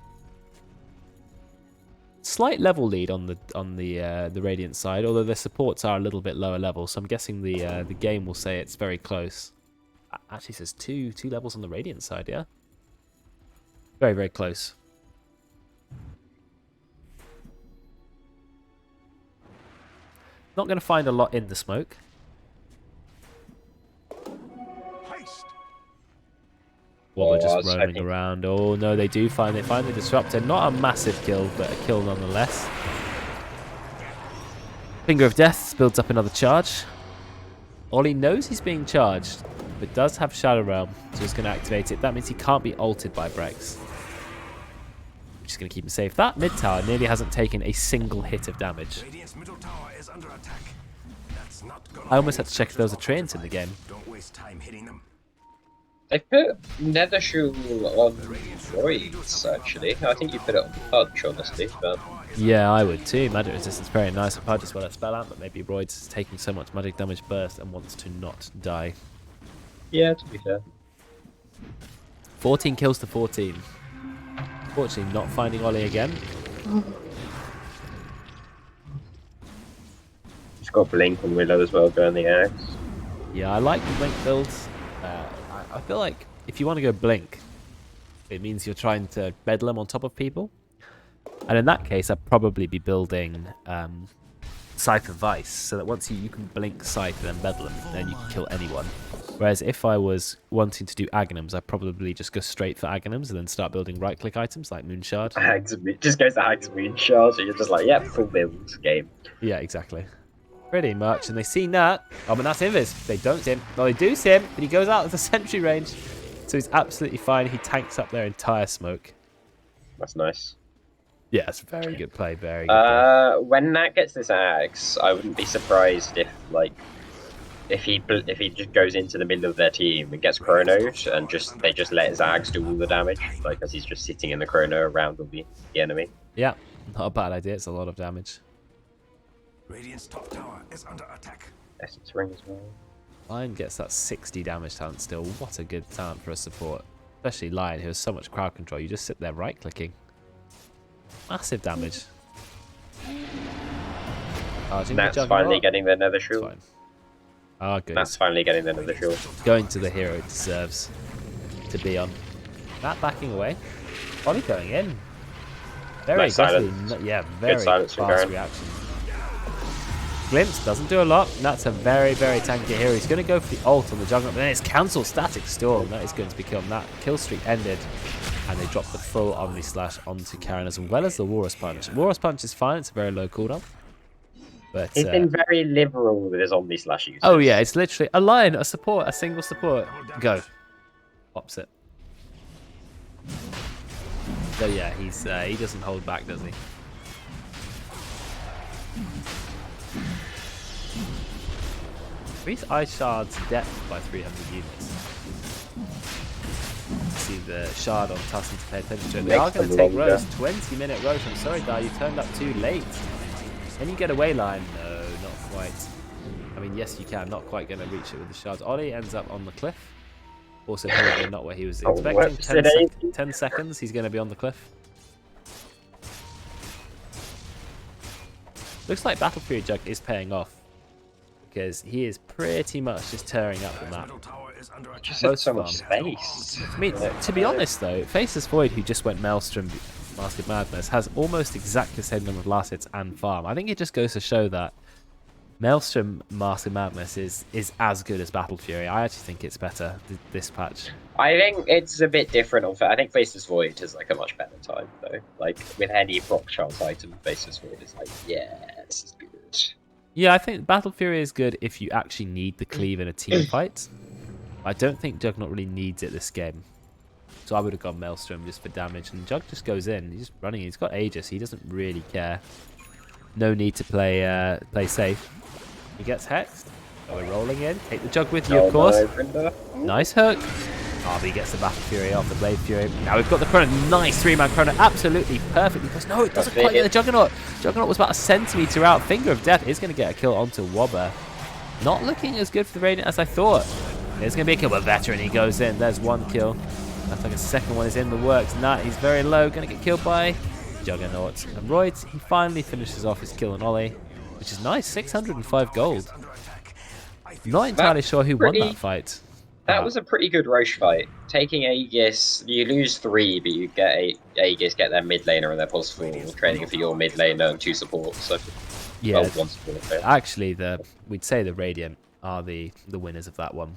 Slight level lead on the Radiant side, although their supports are a little bit lower level. So I'm guessing the game will say it's very close. Actually, says two levels on the Radiant side. Yeah, very very close. Not going to find a lot in the smoke. Wobber just roaming around. Oh no, they find the disruptor. Not a massive kill, but a kill nonetheless. Finger of Death builds up another charge. Ollie knows he's being charged, but does have Shadow Realm, so he's going to activate it. That means he can't be ulted by Brex, which is going to keep him safe. That mid tower nearly hasn't taken a single hit of damage. I almost had to check if there was a Treant in the game. Don't waste time hitting them. They put Nether Shoe on droids, actually. I think you put it on Pudge, honestly, but... Yeah, I would too. Magic resistance very nice. Pudge as well as spell out, but maybe Roids is taking so much magic damage burst and wants to not die. Yeah, to be fair. 14 kills to 14. Fortunately, not finding Ollie again. He's got Blink on Willow as well, going the axe. Yeah, I like the Blink builds. I feel like if you want to go Blink, it means you're trying to bedlam on top of people. And in that case, I'd probably be building Scythe of Vice, so that once you can Blink Scythe and then bedlam, then you can kill anyone. Whereas if I was wanting to do Aghanims, I'd probably just go straight for Aghanims and then start building right-click items like Moonshard. Just goes to Hags Moonshard, so you're just like, yep, full build game. Yeah, exactly. Pretty much, and they see Nat. Oh, but that's Invis. They don't see him. Well, they do see him, but he goes out of the sentry range. So he's absolutely fine. He tanks up their entire smoke. That's nice. Yeah, it's a very good play. Very good play. When Nat gets this axe, I wouldn't be surprised if, like, if he just goes into the middle of their team and gets chronos and they just let his axe do all the damage, like, as he's just sitting in the chrono around all the enemy. Yeah, not a bad idea. It's a lot of damage. Radiant's top tower is under attack. Essence ring as well. Lion gets that 60 damage talent still. What a good talent for a support. Especially Lion, who has so much crowd control. You just sit there right-clicking. Massive damage. Matt's finally getting the nether shield. Fine. Oh, good. Matt's finally getting the nether shield. Going to the hero it deserves to be on. Matt backing away. Ollie going in. Very Nice aggressive. silence. Yeah, very silence from fast Garen. reaction. Glimpse doesn't do a lot. That's a very, very tanky hero. He's going to go for the ult on the jungler, but then it's cancelled static storm. That is going to be killed. That kill streak ended, and they dropped the full Omni Slash onto Karen as well as the Walrus Punch. Walrus Punch is fine. It's a very low cooldown. But He's been very liberal with his Omni Slash use. oh yeah, it's literally a line, a support, a single support. Go. Pops it. So yeah, he doesn't hold back, does he? Increase Ice Shard's depth by 300 units. See the shard on Tussin to pay attention to it. They are going to take Rose. 20-minute Rose. I'm sorry, Di, you turned up too late. Can you get away line? No, not quite. I mean, yes, you can. Not quite going to reach it with the shards. Ollie ends up on the cliff. Also, probably not where he was expecting. 10 seconds, he's going to be on the cliff. Looks like Battle Fury Jug is paying off, because he is pretty much just tearing up the map. Just had so much space. I mean, to be honest though, Faceless Void, who just went Maelstrom Mask of Madness, has almost exactly the same number of last hits and farm. I think it just goes to show that Maelstrom Mask of Madness is as good as Battle Fury. I actually think it's better this patch. I think it's a bit different. I think Faceless Void is like a much better time though. Like with any Brock Charles item, Faceless Void is like, yeah, this is good. Yeah, I think Battle Fury is good if you actually need the cleave in a team fight. I don't think Juggernaut really needs it this game. So I would have gone Maelstrom just for damage, and Jug just goes in. He's just running. He's got Aegis. He doesn't really care. No need to play safe. He gets hexed. Oh, we're rolling in. Take the Jug with you, of course. Nice hook. Oh, but he gets the Battle Fury off the Blade Fury. Now we've got the Chrono. Nice 3-man Chrono. Absolutely perfectly. No, it doesn't quite get the Juggernaut. Juggernaut was about a centimetre out. Finger of Death is going to get a kill onto Wobber. Not looking as good for the Radiant as I thought. There's going to be a kill, but Veteran, he goes in. There's one kill. That's like a second one is in the works. Nah, he's very low. Going to get killed by Juggernaut. And Royd, he finally finishes off his kill on Ollie, which is nice. 605 gold. Not entirely sure who won that fight. That was a pretty good Roche fight. Taking Aegis, you lose 3, but you get Aegis, get their mid laner and their pulse 4, trading for your mid laner and 2 supports. So, yeah, well, 1 support. Actually, we'd say the Radiant are the winners of that one.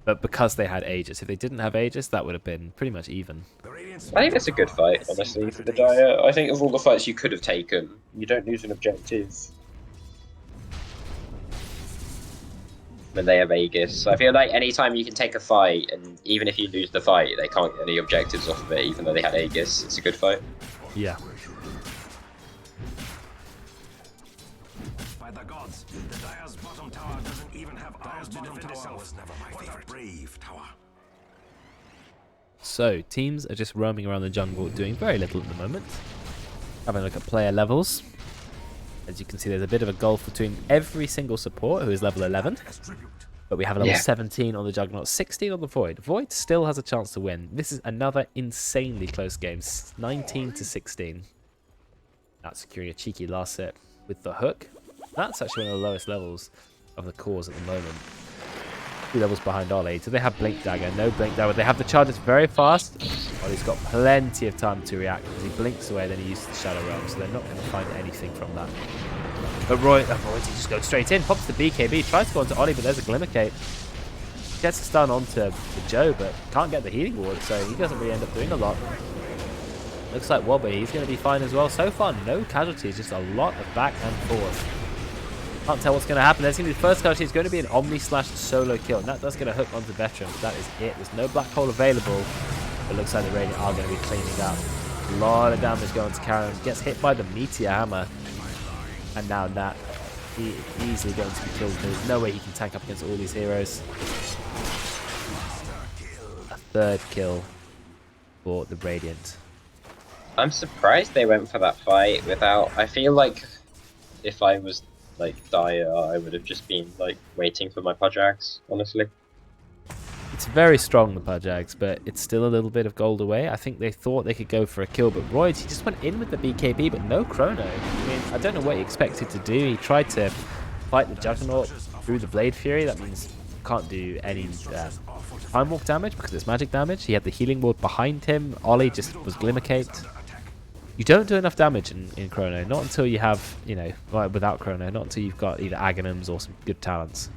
But because they had Aegis, if they didn't have Aegis, that would have been pretty much even. I think that's a good fight, honestly, for the Dire. I think of all the fights you could have taken, you don't lose an objective when they have Aegis. So I feel like anytime you can take a fight, and even if you lose the fight, they can't get any objectives off of it, even though they had Aegis. It's a good fight. Yeah. By the gods, the Dire's bottom tower doesn't even have arms to defend itself. Was never my favorite. Brave tower. So, teams are just roaming around the jungle, doing very little at the moment. Having a look at player levels. As you can see, there's a bit of a gulf between every single support, who is level 11. But we have a level 17 on the Juggernaut, 16 on the Void. Void still has a chance to win. This is another insanely close game, 19 to 16. That's securing a cheeky last hit with the hook. That's actually one of the lowest levels of the cores at the moment. 2 levels behind Ollie. Do they have Blink Dagger? No Blink Dagger. They have the charges very fast. Ollie's got plenty of time to react because he blinks away, then he uses the Shadow Realm, so they're not going to find anything from that. But Roy, he just goes straight in, pops the BKB, tries to go onto Ollie, but there's a Glimmercape. Gets a stun onto Joe, but can't get the healing ward, so he doesn't really end up doing a lot. Looks like Wobber, he's going to be fine as well. So far, no casualties, just a lot of back and forth. Can't tell what's going to happen. There's going to be the first casualty. It's going to be an Omni slash solo kill, and that does get a hook onto Veteran, but that is it. There's no black hole available. It looks like the Radiant are going to be cleaning up. A lot of damage going to Karen. Gets hit by the Meteor Hammer. And now Nat, he easily going to be killed. There's no way he can tank up against all these heroes. A 3rd kill for the Radiant. I'm surprised they went for that fight without... I feel like if I was like dire, I would have just been like waiting for my Pajags, honestly. It's very strong, the Pajags, but it's still a little bit of gold away. I think they thought they could go for a kill, but Royds, he just went in with the BKB, but no chrono. I mean, I don't know what he expected to do. He tried to fight the Juggernaut through the Blade Fury. That means you can't do any time walk damage because it's magic damage. He had the healing ward behind him. Ollie just was Glimmercaped. You don't do enough damage in chrono, not until you have, you know, like without chrono, not until you've got either Aghanims or some good talents.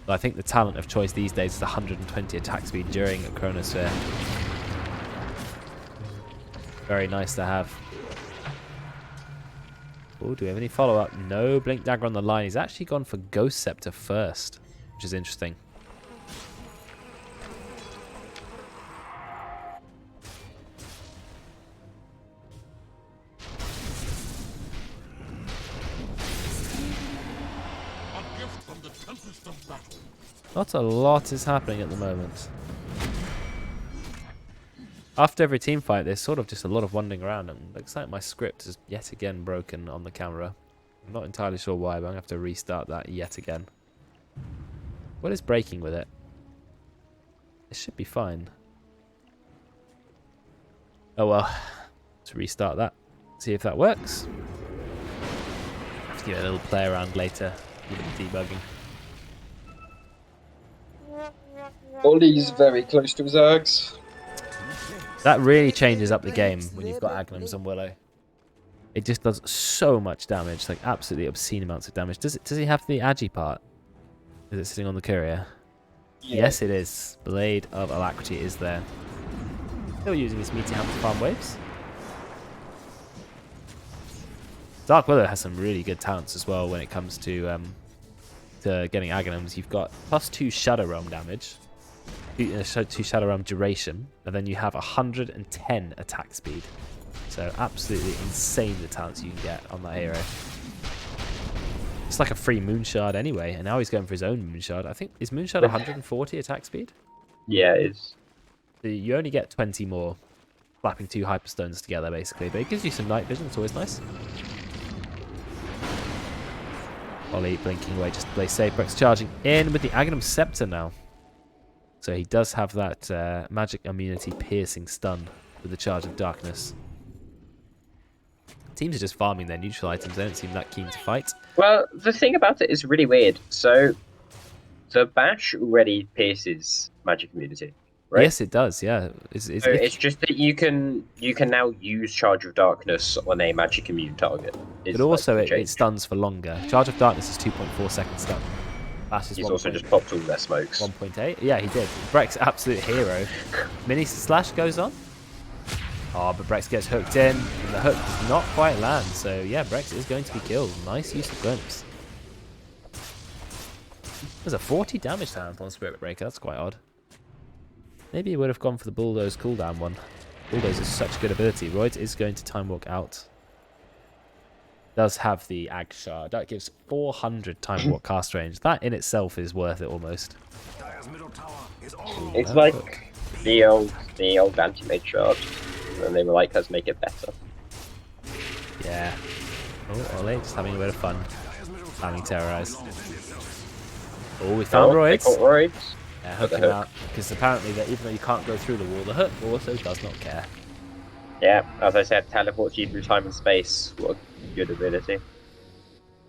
But I think the talent of choice these days is 120 attack speed during a Chronosphere. Very nice to have. Oh, do we have any follow-up? No Blink Dagger on the line. He's actually gone for Ghost Scepter first, which is interesting. Not a lot is happening at the moment. After every team fight, there's sort of just a lot of wandering around, and it looks like my script is yet again broken on the camera. I'm not entirely sure why, but I'm going to have to restart that yet again. What is breaking with it? It should be fine. Oh well, let's restart that. See if that works. Have to give it a little play around later, give it debugging. Ollie's very close to his Zags. That really changes up the game when you've got Aghanims on Willow. It just does so much damage, like absolutely obscene amounts of damage. Does he have the Agi part? Is it sitting on the courier? Yeah. Yes, it is. Blade of Alacrity is there. Still using his Meteor Hammer to farm waves. Dark Willow has some really good talents as well when it comes to getting Aghanims. You've got +2 Shadow Realm damage, 2 Shadow Realm duration, and then you have 110 attack speed. So absolutely insane the talents you can get on that hero. It's like a free Moonshard anyway, and now he's going for his own Moonshard. I think, is Moonshard 140 attack speed? Yeah, it is. So you only get 20 more slapping 2 Hyperstones together, basically, but it gives you some night vision. It's always nice. Ollie blinking away just to play safe. Brex charging in with the Aghanim Scepter now. So he does have that magic immunity piercing stun with the Charge of Darkness. Teams are just farming their neutral items. They don't seem that keen to fight. Well, the thing about it is really weird. So the Bash already pierces magic immunity, right? Yes, it does. Yeah. It's just that you can now use Charge of Darkness on a magic immune target. But also it stuns for longer. Charge of Darkness is 2.4 second stun. Bash is He's also just popped all their smokes. 1.8. Yeah, he did. Brex, absolute hero. Mini slash goes on. Oh, but Brex gets hooked in, and the hook does not quite land. So yeah, Brex is going to be killed. Nice use of glimpse. There's a 40 damage talent on Spirit Breaker. That's quite odd. Maybe he would have gone for the Bulldoze cooldown one. Bulldoze is such good ability. Royd is going to time walk out. Does have the Ag Shard. That gives 400 time walk cast range. That in itself is worth it almost. It's like the old anti-mage shard, and they were like, let's make it better. Yeah. Oh, Ollie just having a bit of fun. Having terrorized. Oh, we found Roids. Yeah, hook him out. Because apparently, that even though you can't go through the wall, the hook also does not care. Yeah, as I said, teleports you through time and space. What a good ability.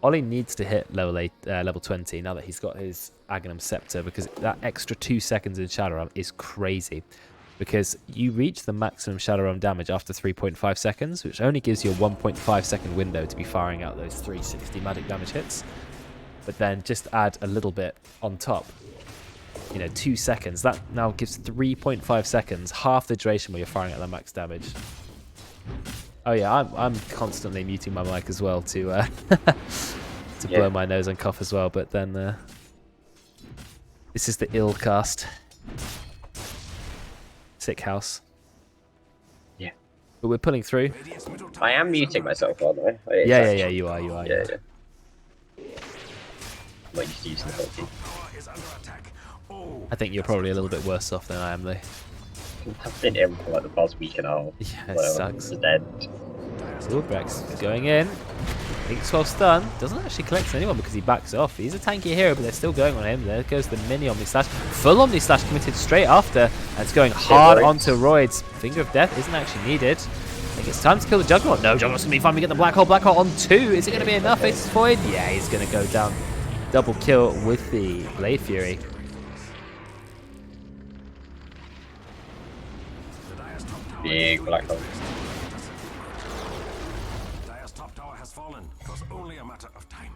Ollie needs to hit level 20 now that he's got his Aghanim Scepter, because that extra 2 seconds in Shadow Realm is crazy. Because you reach the maximum Shadow Realm damage after 3.5 seconds, which only gives you a 1.5 second window to be firing out those 360 magic damage hits. But then just add a little bit on top. 2 seconds. That now gives 3.5 seconds, half the duration where you're firing at that max damage. Oh yeah, I'm constantly muting my mic as well to blow my nose and cough as well. But then this is the ill cast. Sick house. Yeah. But we're pulling through. I am muting myself, aren't I? Yeah, you are. Yeah. I'm not used to using the hotkey. I think you're probably a little bit worse off than I am, though. I've been ill for like the past week and a half. Yeah, it sucks. Dead. Ooh, Brex going in. Thinks 12 stun. Doesn't actually collect anyone because he backs off. He's a tanky hero, but they're still going on him. There goes the mini Omni Slash. Full Omni Slash committed straight after. And it's going hard onto Roids. Finger of Death isn't actually needed. I think it's time to kill the Juggernaut. No, Juggernaut's going to be fine. We get the Black Hole. Black Hole on 2. Is it going to be enough? Aces Void? Yeah, he's going to go down. Double kill with the Blade Fury. Big Black Hole. Dire's top tower has fallen. It was only a matter of time.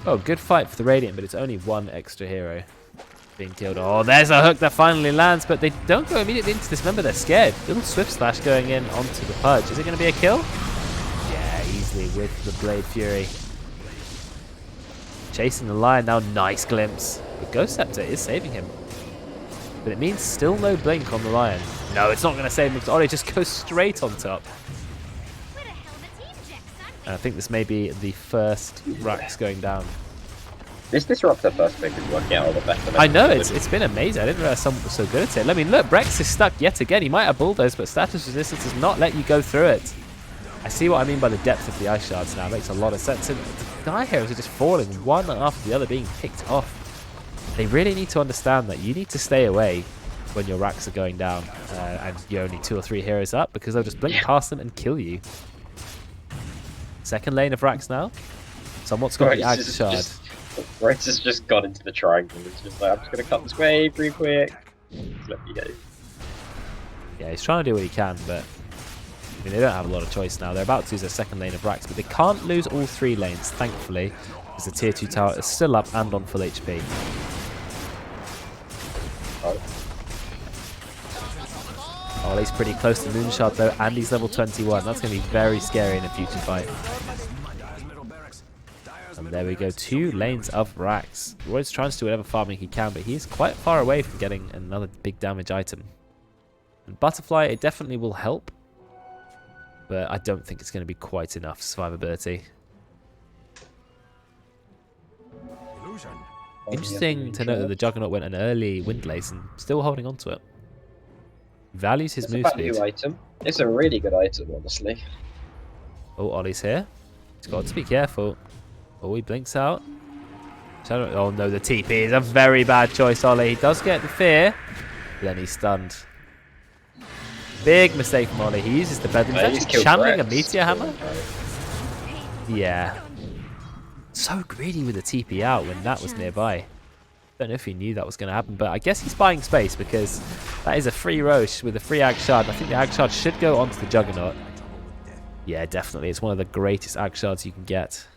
Oh, good fight for the Radiant, but it's only one extra hero being killed. Oh, there's a hook that finally lands, but they don't go immediately into this. Remember, they're scared. Little Swift Slash going in onto the Pudge. Is it going to be a kill? Yeah, easily with the Blade Fury. Chasing the Lion now. Nice glimpse. The Ghost Scepter is saving him. But it means still no blink on the Lion. No, it's not going to save him because Ollie just goes straight on top. And I think this may be the first Rax going down. This Disruptor first pick is working out a lot better. I know, it's been amazing. I didn't realize someone was so good at it. I mean, look, Brex is stuck yet again. He might have Bulldoze, but status resistance does not let you go through it. I see what I mean by the depth of the Ice Shards now. It makes a lot of sense. And the Dire Heroes are just falling one after the other, being picked off. They really need to understand that you need to stay away when your racks are going down and you're only 2 or 3 heroes up, because they'll just blink past them and kill you. Second lane of racks now. Somewhat's got the Ag Shard. Right, has just got into the triangle. It's just like, I'm just going to cut this wave real quick. Just let me go. Yeah, he's trying to do what he can, but I mean, they don't have a lot of choice now. They're about to use their second lane of racks, but they can't lose all 3 lanes, thankfully, because the tier 2 tower is still up and on full HP. Oh, he's pretty close to Moonshot though, and he's level 21. That's going to be very scary in a future fight. And there we go, 2 lanes of racks. Roy's trying to do whatever farming he can, but he's quite far away from getting another big damage item. And Butterfly, it definitely will help, but I don't think it's going to be quite enough survivability. Interesting to note that the Juggernaut went an early Windlace and still holding on to it. Values his move speed. It's a value item. It's a really good item, honestly. Oh, Ollie's here. He's got to be careful. Oh, he blinks out. Oh no, the TP is a very bad choice, Ollie. He does get the fear, but then he's stunned. Big mistake from Ollie. He uses the bedroom. He's actually channeling a Meteor Hammer. Yeah. So greedy with the TP out when that was nearby. Don't know if he knew that was going to happen, but I guess he's buying space because that is a free Roche with a free Ag Shard. I think the Ag Shard should go onto the Juggernaut. Yeah, definitely. It's one of the greatest Ag Shards you can get.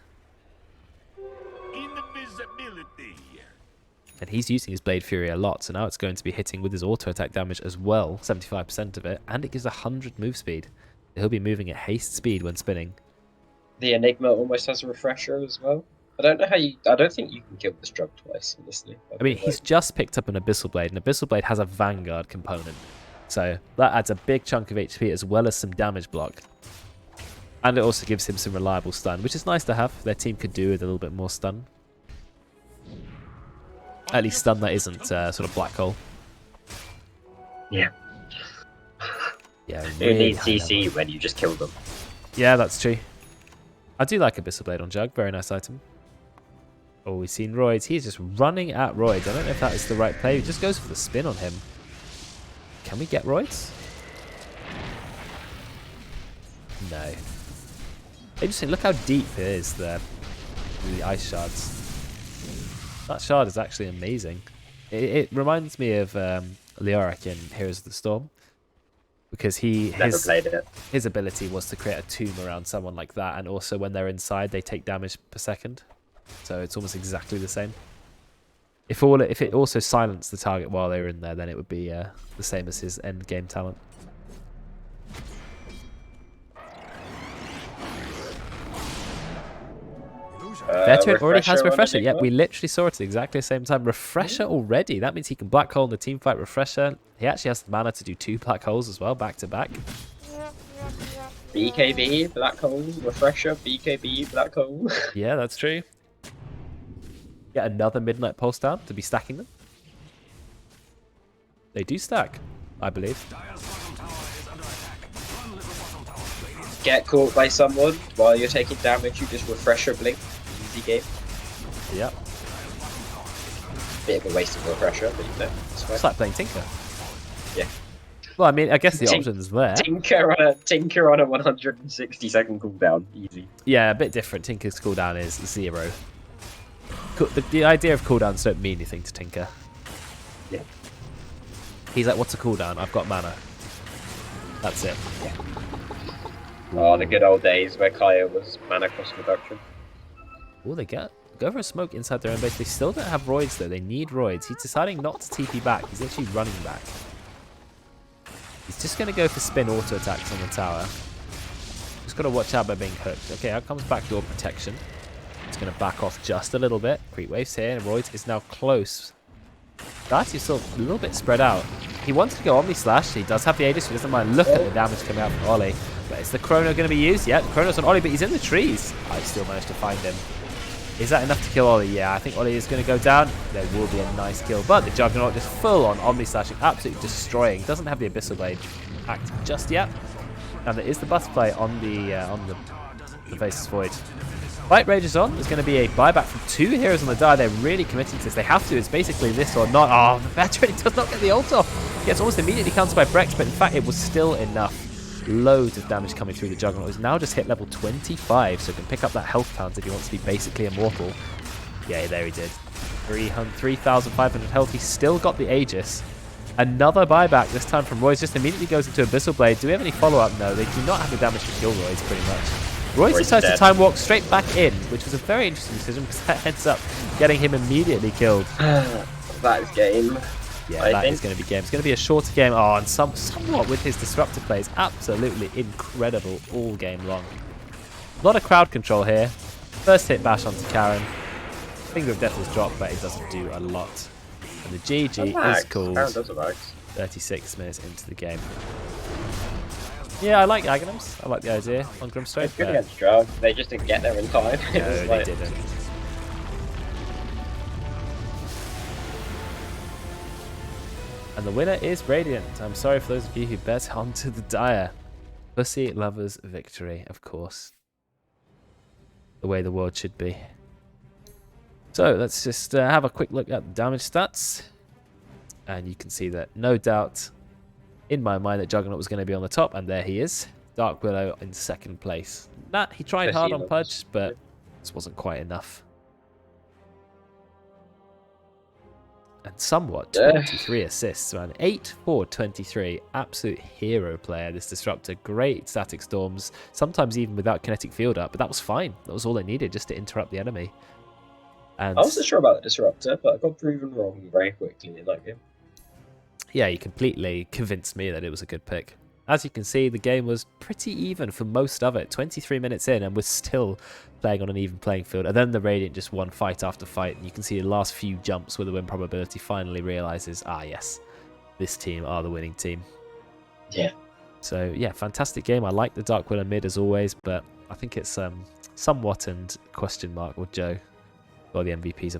And he's using his Blade Fury a lot, so now it's going to be hitting with his auto attack damage as well, 75% of it, and it gives 100 move speed. He'll be moving at haste speed when spinning. The Enigma almost has a refresher as well. I don't know how you... I don't think you can kill this drug twice, honestly. I mean, he's just picked up an Abyssal Blade, and Abyssal Blade has a Vanguard component. So that adds a big chunk of HP as well as some damage block. And it also gives him some reliable stun, which is nice to have. Their team could do with a little bit more stun. At least stun that isn't sort of black hole. Yeah. Yeah. It Really needs CC when you just kill them. Yeah, that's true. I do like Abyssal Blade on Jug. Very nice item. Oh, we've seen Roids. He's just running at Roids. I don't know if that is the right play. He just goes for the spin on him. Can we get Roids? No. Interesting. Look how deep it is there. The ice shards. That shard is actually amazing. It reminds me of Leoric in Heroes of the Storm. Because his ability was to create a tomb around someone like that, and also when they're inside they take damage per second. So it's almost exactly the same. If it also silenced the target while they were in there, then it would be the same as his end game talent. Veteran already has Refresher. Yeah, we literally saw it at exactly the same time. Refresher already. That means he can Black Hole in the team fight. Refresher. He actually has the mana to do 2 Black Holes as well, back to back. BKB, Black Hole, Refresher, BKB, Black Hole. Yeah, that's true. Get another Midnight Pulse down to be stacking them. They do stack, I believe. Dire's bottom tower is under attack. One little bottom tower. Radiant's Get caught by someone while you're taking damage, you just refresh your blink. Easy game. Yep. Bit of a waste of refresher, but you know, it's fine. It's like playing Tinker. Yeah. Well, I mean, I guess the Tink- option's there. Tinker on a 160-second cooldown. Easy. Yeah, a bit different. Tinker's cooldown is 0. The idea of cooldowns don't mean anything to Tinker. Yeah. He's like, what's a cooldown? I've got mana. That's it. Oh, the good old days where Kaya was mana cost reduction. Oh, they go for a smoke inside their own base. They still don't have roids though. They need roids. He's deciding not to TP back. He's actually running back. He's just going to go for spin auto attacks on the tower. Just got to watch out by being hooked. Okay, out comes backdoor protection. He's going to back off just a little bit. Creep waves here, and roids is now close. That is still a little bit spread out. He wanted to go Omni Slash. He does have the Aegis, so he doesn't mind. Look at the damage coming out from Ollie. But is the Chrono going to be used? Yeah, the Chrono's on Ollie, but he's in the trees. I still managed to find him. Is that enough to kill Ollie? Yeah, I think Ollie is going to go down. There will be a nice kill. But the Juggernaut just full on Omni Slashing, absolutely destroying. Doesn't have the Abyssal Blade active just yet. And there is the butterfly on the Faceless Void. Fight rages on. There's going to be a buyback from 2 heroes on the die. They're really committing to this. They have to. It's basically this or not. Oh, the veteran does not get the ult off. Gets almost immediately countered by Brex, but in fact it was still enough. Loads of damage coming through the Juggernaut. He's now just hit level 25, so can pick up that health count if he wants to be basically immortal. Yeah, there he did. 3,500 health. He's still got the Aegis. Another buyback, this time from Royce. Just immediately goes into Abyssal Blade. Do we have any follow-up? No, they do not have the damage to kill Royce, pretty much. Royce decides to time walk straight back in, which was a very interesting decision because that ends up getting him immediately killed. That is game. Yeah, that is going to be game. It's going to be a shorter game. Oh, and somewhat with his disruptor plays. Absolutely incredible all game long. A lot of crowd control here. First hit bash onto Karen. Finger of Death was dropped, but it doesn't do a lot. And the GG is called 36 minutes into the game. Yeah, I like Aghanims. I like the idea on Grimstone. It's good against Drug. They just didn't get there in time. No, they didn't. And the winner is Radiant. I'm sorry for those of you who bet onto the Dire. Pussy Lovers victory, of course. The way the world should be. So let's just have a quick look at the damage stats. And you can see that no doubt in my mind that Juggernaut was going to be on the top, and there he is. Dark Willow in second place. He tried hard on Pudge, but this wasn't quite enough. And somewhat 23 assists, man. 8 for 23. Absolute hero player, this Disruptor. Great static storms, sometimes even without kinetic field up, but that was fine. That was all they needed, just to interrupt the enemy. And I wasn't sure about the Disruptor, but I got proven wrong very quickly in that game. Yeah, you completely convinced me that it was a good pick. As you can see, the game was pretty even for most of it. 23 minutes in, and we're still playing on an even playing field. And then the Radiant just won fight after fight. And you can see the last few jumps where the win probability finally realizes, yes, this team are the winning team. Yeah. So, yeah, fantastic game. I like the Dark Willow mid as always, but I think it's somewhat and question mark with Joe, or the MVPs